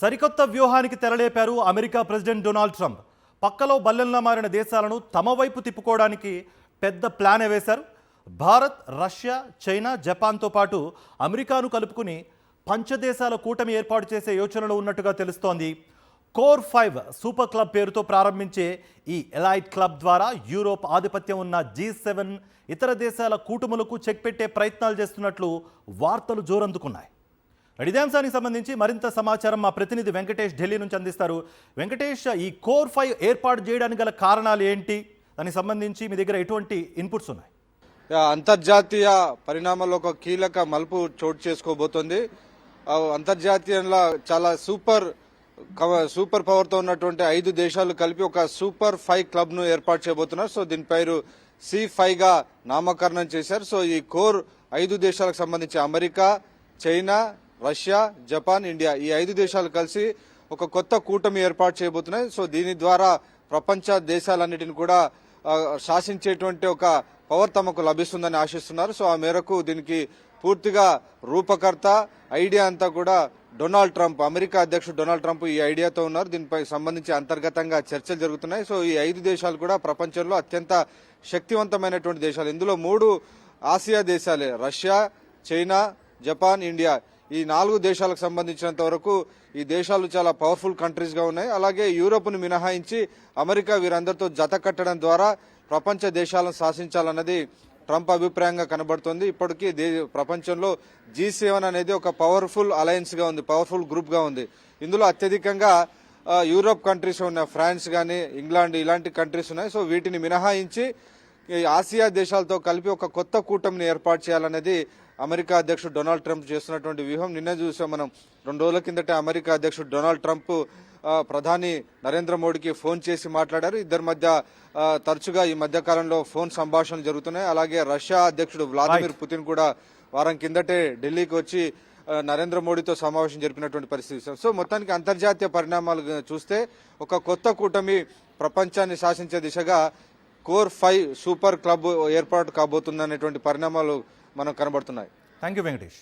సరికొత్త వ్యూహానికి తెరలేపారు America president Donald Trump. పక్కలో బల్లెంలా మారిన దేశాలను తమ వైపు తిప్పుకోవడానికి పెద్ద ప్లాన్ వేశారు. భారత్, రష్యా, చైనా, జపాన్తో పాటు అమెరికాను కలుపుకుని పంచదేశాల కూటమి ఏర్పాటు చేసే యోచనలో ఉన్నట్టుగా తెలుస్తోంది. కోర్ 5 సూపర్ క్లబ్ పేరుతో ప్రారంభించే ఈ ఎలైట్ క్లబ్ ద్వారా యూరోప్ ఆధిపత్యం ఉన్న G7 ఇతర దేశాల కూటములకు చెక్ పెట్టే ప్రయత్నాలు చేస్తున్నట్లు వార్తలు జోరందుకున్నాయి. ఇదే అంశానికి సంబంధించి మరింత సమాచారం మా ప్రతినిధి వెంకటేష్ ఢిల్లీ నుంచి అందిస్తారు. వెంకటేష్, ఈ కోర్ 5 ఏర్పాటు చేయడానికి గల కారణాలు ఏంటి? దానికి సంబంధించి మీ దగ్గర ఎటువంటి ఇన్పుట్స్ ఉన్నాయి? అంతర్జాతీయ పరిణామాల్లో ఒక కీలక మలుపు చోటు చేసుకోబోతోంది. అంతర్జాతీయంగా చాలా సూపర్ పవర్ తో ఉన్నటువంటి 5 దేశాలు కలిపి ఒక సూపర్ 5 క్లబ్ ను ఏర్పాటు చేయబోతున్నారు. సో దీని పేరు C5 గా నామకరణం చేశారు. సో ఈ కోర్ 5 దేశాలకు సంబంధించి America, China, Russia, Japan, India ఈ 5 దేశాలు కలిసి ఒక కొత్త కూటమి ఏర్పాటు చేయబోతున్నాయి. సో దీని ద్వారా ప్రపంచ దేశాలన్నిటిని కూడా శాసించేటువంటి ఒక పవర్ తమకు లభిస్తుందని ఆశిస్తున్నారు. సో ఆ మేరకు దీనికి పూర్తిగా రూపకర్త ఐడియా అంతా కూడా డొనాల్డ్ ట్రంప్, అమెరికా అధ్యక్షుడు డొనాల్డ్ ట్రంప్ ఈ ఐడియాతో ఉన్నారు. దీనిపై సంబంధించి అంతర్గతంగా చర్చలు జరుగుతున్నాయి. సో ఈ 5 దేశాలు కూడా ప్రపంచంలో అత్యంత శక్తివంతమైనటువంటి దేశాలు. ఇందులో 3 ఆసియా దేశాలే, రష్యా, చైనా, జపాన్, ఇండియా. ఈ 4 దేశాలకు సంబంధించినంత వరకు ఈ దేశాలు చాలా పవర్ఫుల్ కంట్రీస్ గా ఉన్నాయి. అలాగే యూరోప్ ను మినహాయించి అమెరికా వీరందరితో జత కట్టడం ద్వారా ప్రపంచ దేశాలను శాసించాలన్నది ట్రంప్ అభిప్రాయంగా కనబడుతోంది. ఇప్పటికీ ప్రపంచంలో G7 అనేది ఒక పవర్ఫుల్ అలయన్స్ గా ఉంది, పవర్ఫుల్ గ్రూప్ గా ఉంది. ఇందులో అత్యధికంగా యూరోప్ కంట్రీస్ ఉన్నాయి, ఫ్రాన్స్ గానీ, ఇంగ్లాండ్ ఇలాంటి కంట్రీస్ ఉన్నాయి. సో వీటిని మినహాయించి ఆసియా దేశాలతో కలిపి ఒక కొత్త కూటమిని ఏర్పాటు చేయాలనేది అమెరికా అధ్యక్షుడు డొనాల్డ్ ట్రంప్ చేస్తున్నటువంటి వ్యూహం. నిన్న చూసాం మనం, 2 రోజుల కిందట అమెరికా అధ్యక్షుడు డొనాల్డ్ ట్రంప్ ప్రధాని నరేంద్ర మోడీకి ఫోన్ చేసి మాట్లాడారు. ఇద్దరి మధ్య తరచుగా ఈ మధ్య కాలంలో ఫోన్ సంభాషణలు జరుగుతున్నాయి. అలాగే రష్యా అధ్యక్షుడు వ్లాదిమిర్ పుతిన్ కూడా వారం కిందటే ఢిల్లీకి వచ్చి నరేంద్ర మోడీతో సమావేశం జరిపినటువంటి పరిస్థితి. సో మొత్తానికి అంతర్జాతీయ పరిణామాలు చూస్తే ఒక కొత్త కూటమి ప్రపంచాన్ని శాసించే దిశగా కోర్ 5 సూపర్ క్లబ్ ఏర్పాటు కాబోతుందనేటువంటి పరిణామాలు మనకు కనబడుతున్నాయి. Thank you Venkatesh.